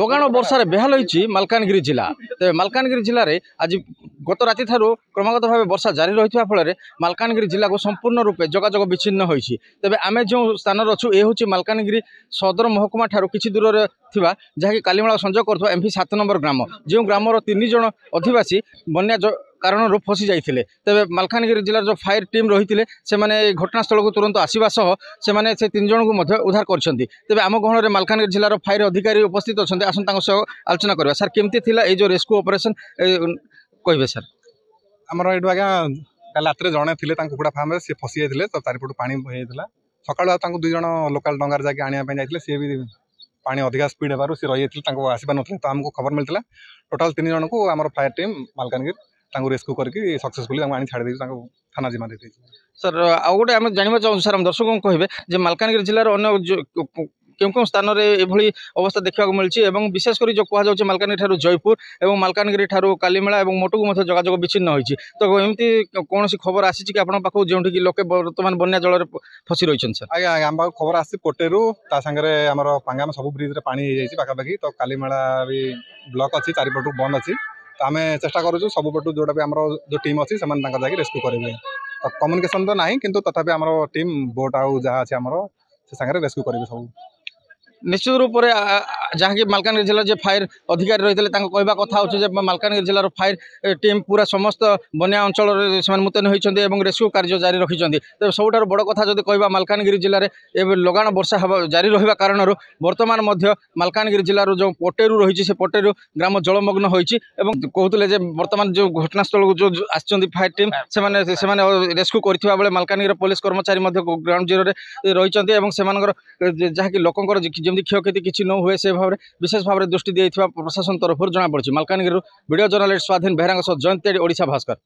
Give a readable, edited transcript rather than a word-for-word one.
ଲଗାଣ ବର୍ଷାରେ ବେହାଲ ହୋଇଛି ମାଲକାନଗିରି ଜିଲ୍ଲା। ତେବେ ମାଲକାନଗିରି ଜିଲ୍ଲାରେ ଆଜି ଗତ ରାତି ଠାରୁ କ୍ରମାଗତ ଭାବେ ବର୍ଷା ଜାରି ରହିଥିବା ଫଳରେ ମାଲକାନଗିରି ଜିଲ୍ଲାକୁ ସମ୍ପୂର୍ଣ୍ଣ ରୂପେ ଯୋଗାଯୋଗ ବିଚ୍ଛିନ୍ନ ହୋଇଛି। ତେବେ ଆମେ ଯେଉଁ ସ୍ଥାନରେ ଅଛୁ ଏ ହେଉଛି ମାଲକାନଗିରି ସଦର ମହକୁମା ଠାରୁ କିଛି ଦୂରରେ ଥିବା ଯାହାକି କାଲିମେଳା ସଂଯୋଗ କରୁଥିବା MP 7 ନମ୍ବର ଗ୍ରାମ, ଯେଉଁ ଗ୍ରାମର 3 ଜଣ ଅଧିବାସୀ ବନ୍ୟା କାରଣରୁ ଫସି ଯାଇଥିଲେ। ତେବେ ମାଲକାନଗିରି ଜିଲ୍ଲାର ଯେଉଁ ଫାୟାର ଟିମ୍ ରହିଥିଲେ ସେମାନେ ଘଟଣାସ୍ଥଳକୁ ତୁରନ୍ତ ଆସିବା ସହ ସେମାନେ ସେ 3 ଜଣଙ୍କୁ ମଧ୍ୟ ଉଦ୍ଧାର କରିଛନ୍ତି। ତେବେ ଆମ ଗହଣରେ ମାଲକାନଗିରି ଜିଲ୍ଲାର ଫାୟାର ଅଧିକାରୀ ଉପସ୍ଥିତ ଅଛନ୍ତି, ଆସନ୍ତୁ ତାଙ୍କ ସହ ଆଲୋଚନା କରିବା। ସାର୍ କେମିତି ଥିଲା এই যে ରେସ୍କ୍ୟୁ ଅପରେସନ୍ କହିବେ ସାର୍? ଆମର ଏଇଠୁ ଆଜ୍ଞା କାଲି ରାତିରେ ଜଣେ ଥିଲେ ତାଙ୍କ କୁକୁଡ଼ା ଫାର୍ମରେ, ସେ ଫସି ଯାଇଥିଲେ ତ ଚାରିପଟୁ ପାଣି ହେଇଥିଲା। ସକାଳୁ ଆଉ ତାଙ୍କୁ 2 ଜଣ ଲୋକାଲ ଡଙ୍ଗାରେ ଯାଇକି ଆଣିବା ପାଇଁ ଯାଇଥିଲେ, ସିଏ ବି ପାଣି ଅଧିକା ସ୍ପିଡ୍ ହେବାରୁ ସେ ରହିଯାଇଥିଲେ, ତାଙ୍କୁ ଆସିପାରୁନଥିଲେ। ତ ଆମକୁ ଖବର ମିଳିଥିଲା ଟୋଟାଲ 3 ଜଣଙ୍କୁ ଆମର ଫାୟାର ଟିମ୍ ମାଲକାନଗିରି ତାଙ୍କୁ ରେସ୍କ୍ୟୁ କରିକି ସକ୍ସେସଫୁଲି ତାଙ୍କୁ ଆଣି ଛାଡ଼ି ଦେଇକି ତାଙ୍କୁ ଥାନା ଜିମା ଦେଇଛି। ସାର୍ ଆଉ ଗୋଟେ ଆମେ ଜାଣିବା ଚାହୁଁଛୁ ସାର୍, ଆମ ଦର୍ଶକଙ୍କୁ କହିବେ ଯେ ମାଲକାନଗିରି ଜିଲ୍ଲାର ଅନ୍ୟ କେଉଁ ସ୍ଥାନରେ ଏଭଳି ଅବସ୍ଥା ଦେଖିବାକୁ ମିଳିଛି ଏବଂ ବିଶେଷ କରି ଯେଉଁ କୁହାଯାଉଛି ମାଲକାନଗିରି ଠାରୁ ଜୟପୁର ଏବଂ ମାଲକାନଗିରି ଠାରୁ କାଲିମେଳା ଏବଂ ମୋଟୁକୁ ମଧ୍ୟ ଯୋଗାଯୋଗ ବିଚ୍ଛିନ୍ନ ହୋଇଛି। ତ ଏମିତି କୌଣସି ଖବର ଆସିଛି କି ଆପଣଙ୍କ ପାଖକୁ ଯେଉଁଠିକି ଲୋକେ ବର୍ତ୍ତମାନ ବନ୍ୟା ଜଳରେ ଫସି ରହିଛନ୍ତି? ସାର୍ ଆଜ୍ଞା ଆମ ପାଖକୁ ଖବର ଆସିଛି ପୋଟେରୁ, ତା ସାଙ୍ଗରେ ଆମର ପାଙ୍ଗାମ ସବୁ ବ୍ରିଜ୍ରେ ପାଣି ହେଇଯାଇଛି ପାଖାପାଖି। ତ କାଲିମେଳା ବି ବ୍ଲକ୍ ଅଛି, ଚାରିପଟୁ ବନ୍ଦ ଅଛି। ତ ଆମେ ଚେଷ୍ଟା କରୁଛୁ ସବୁପଟୁ ଯେଉଁଟା ବି ଆମର ଯେଉଁ ଟିମ୍ ଅଛି ସେମାନେ ତାଙ୍କ ଯାଇକି ରେସ୍କ୍ୟୁ କରିବେ। ତ କମ୍ୟୁନିକେସନ୍ ତ ନାହିଁ, କିନ୍ତୁ ତଥାପି ଆମର ଟିମ୍ ବୋଟ୍ ଆଉ ଯାହା ଅଛି ଆମର ସେ ସାଙ୍ଗରେ ରେସ୍କ୍ୟୁ କରିବେ ସବୁ। ନିଶ୍ଚିତ ରୂପରେ ଯାହାକି ମାଲକାନଗିରି ଜିଲ୍ଲାର ଯେ ଫାୟାର ଅଧିକାରୀ ରହିଥିଲେ ତାଙ୍କ କହିବା କଥା ହେଉଛି ଯେ ମାଲକାନଗିରି ଜିଲ୍ଲାର ଫାୟାର ଟିମ୍ ପୁରା ସମସ୍ତ ବନ୍ୟା ଅଞ୍ଚଳରେ ସେମାନେ ମୁତୟନ ହୋଇଛନ୍ତି ଏବଂ ରେସ୍କ୍ୟୁ କାର୍ଯ୍ୟ ଜାରି ରଖିଛନ୍ତି। ତେବେ ସବୁଠାରୁ ବଡ଼ କଥା ଯଦି କହିବା ମାଲକାନଗିରି ଜିଲ୍ଲାରେ ଏବେ ଲଗାଣ ବର୍ଷା ଜାରି ରହିବା କାରଣରୁ ବର୍ତ୍ତମାନ ମଧ୍ୟ ମାଲକାନଗିରି ଜିଲ୍ଲାର ଯେଉଁ ପଟେରୁ ରହିଛି ସେ ପଟେରୁ ଗ୍ରାମ ଜଳମଗ୍ନ ହୋଇଛି ଏବଂ କହୁଥିଲେ ଯେ ବର୍ତ୍ତମାନ ଯେଉଁ ଘଟଣାସ୍ଥଳକୁ ଯେଉଁ ଆସିଛନ୍ତି ଫାୟାର ଟିମ୍ ସେମାନେ ରେସ୍କ୍ୟୁ କରିଥିବା ବେଳେ ମାଲକାନଗିରିର ପୋଲିସ କର୍ମଚାରୀ ମଧ୍ୟ ଗ୍ରାଉଣ୍ଡ ଜିରୋରେ ରହିଛନ୍ତି ଏବଂ ସେମାନଙ୍କର ଯାହାକି ଲୋକଙ୍କର ଯେମିତି କ୍ଷୟକ୍ଷତି କିଛି ନ ହୁଏ ସେ ଭାବରେ ବିଶେଷ ଭାବରେ ଦୃଷ୍ଟି ଦିଆଯାଇଥିବା ପ୍ରଶାସନ ତରଫରୁ ଜଣାପଡ଼ିଛି। ମାଲକାନଗିରିରୁ ଭିଡ଼ିଓ ଜର୍ଣ୍ଣାଲିଷ୍ଟ ସ୍ୱାଧୀନ ବେହେରାଙ୍କ ସହ ଜୟନ୍ତ ଓଡ଼ିଶା ଭାସ୍କର।